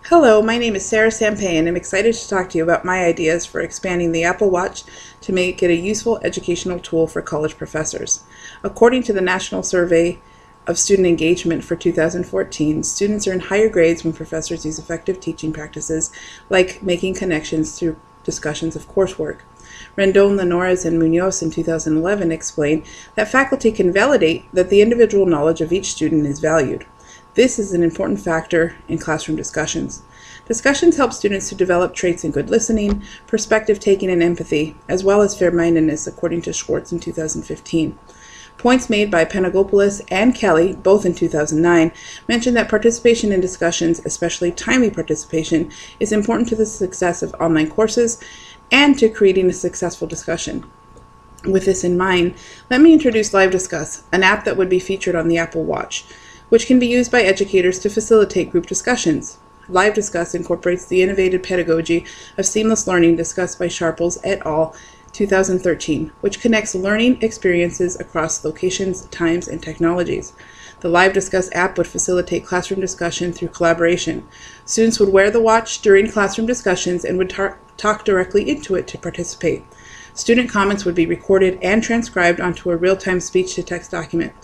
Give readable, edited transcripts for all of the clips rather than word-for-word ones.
Hello, my name is Sarah Sampay and I'm excited to talk to you about my ideas for expanding the Apple Watch to make it a useful educational tool for college professors. According to the National Survey of Student Engagement for 2014, students earn higher grades when professors use effective teaching practices like making connections through discussions of coursework. Rendon, Linares, and Munoz in 2011 explained that faculty can validate that the individual knowledge of each student is valued. This is an important factor in classroom discussions. Discussions help students to develop traits in good listening, perspective taking, and empathy, as well as fair-mindedness, according to Schwartz in 2015. Points made by Panagopoulos and Kelly, both in 2009, mention that participation in discussions, especially timely participation, is important to the success of online courses and to creating a successful discussion. With this in mind, let me introduce Live Discuss, an app that would be featured on the Apple Watch, which can be used by educators to facilitate group discussions. Live Discuss incorporates the innovative pedagogy of seamless learning discussed by Sharples et al. 2013, which connects learning experiences across locations, times, and technologies. The Live Discuss app would facilitate classroom discussion through collaboration. Students would wear the watch during classroom discussions and would talk directly into it to participate. Student comments would be recorded and transcribed onto a real-time speech-to-text document.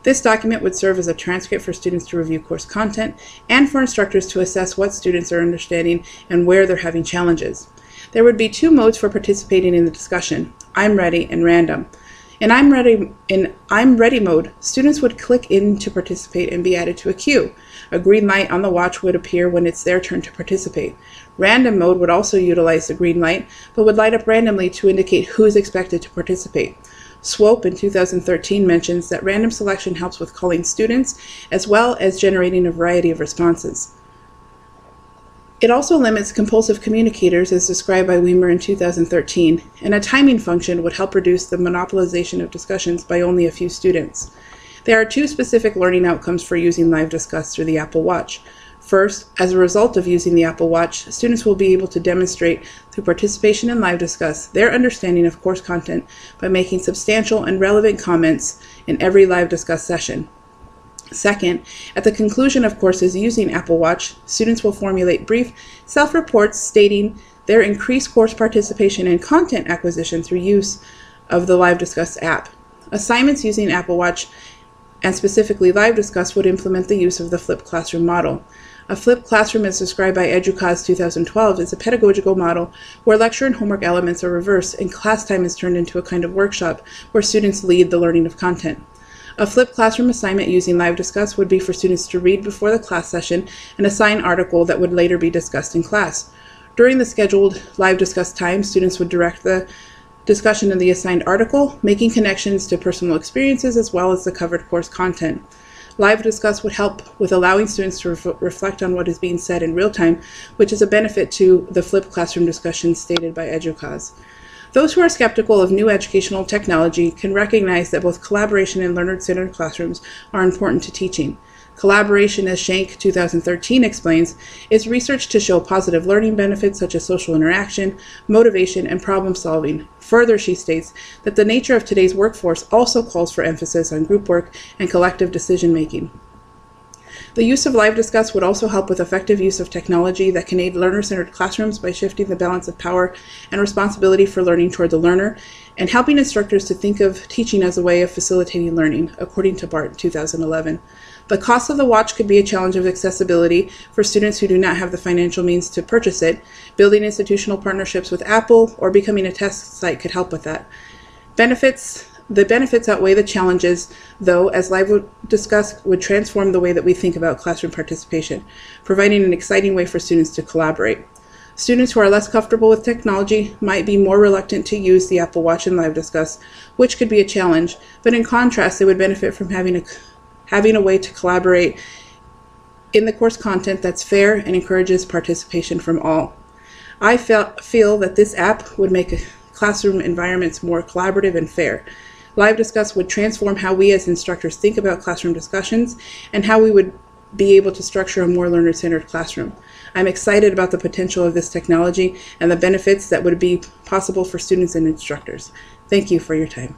This document would serve as a transcript for students to review course content and for instructors to assess what students are understanding and where they're having challenges. There would be two modes for participating in the discussion: I'm Ready and Random. In I'm Ready mode, students would click in to participate and be added to a queue. A green light on the watch would appear when it's their turn to participate. Random mode would also utilize the green light, but would light up randomly to indicate who is expected to participate. Swope in 2013 mentions that random selection helps with calling students as well as generating a variety of responses. It also limits compulsive communicators, as described by Weimer in 2013, and a timing function would help reduce the monopolization of discussions by only a few students. There are two specific learning outcomes for using Live Discuss through the Apple Watch. First, as a result of using the Apple Watch, students will be able to demonstrate through participation in Live Discuss their understanding of course content by making substantial and relevant comments in every Live Discuss session. Second, at the conclusion of courses using Apple Watch, students will formulate brief self-reports stating their increased course participation and content acquisition through use of the Live Discuss app. Assignments using Apple Watch and specifically Live Discuss would implement the use of the flipped classroom model. A flipped classroom, as described by EDUCAUSE 2012, is a pedagogical model where lecture and homework elements are reversed and class time is turned into a kind of workshop where students lead the learning of content. A flipped classroom assignment using Live Discuss would be for students to read before the class session an assigned article that would later be discussed in class. During the scheduled Live Discuss time, students would direct the discussion of the assigned article, making connections to personal experiences as well as the covered course content. Live Discuss would help with allowing students to reflect on what is being said in real time, which is a benefit to the flipped classroom discussion stated by EDUCAUSE. Those who are skeptical of new educational technology can recognize that both collaboration and learner-centered classrooms are important to teaching. Collaboration, as Schenck 2013 explains, is research to show positive learning benefits such as social interaction, motivation, and problem solving. Further, she states that the nature of today's workforce also calls for emphasis on group work and collective decision making. The use of Live Discuss would also help with effective use of technology that can aid learner-centered classrooms by shifting the balance of power and responsibility for learning toward the learner and helping instructors to think of teaching as a way of facilitating learning, according to BART 2011. The cost of the watch could be a challenge of accessibility for students who do not have the financial means to purchase it. Building institutional partnerships with Apple or becoming a test site could help with that. The benefits outweigh the challenges, though, as Live Discuss would transform the way that we think about classroom participation, providing an exciting way for students to collaborate. Students who are less comfortable with technology might be more reluctant to use the Apple Watch and Live Discuss, which could be a challenge, but in contrast, they would benefit from having a way to collaborate in the course content that's fair and encourages participation from all. I feel that this app would make classroom environments more collaborative and fair. Live Discuss would transform how we as instructors think about classroom discussions and how we would be able to structure a more learner-centered classroom. I'm excited about the potential of this technology and the benefits that would be possible for students and instructors. Thank you for your time.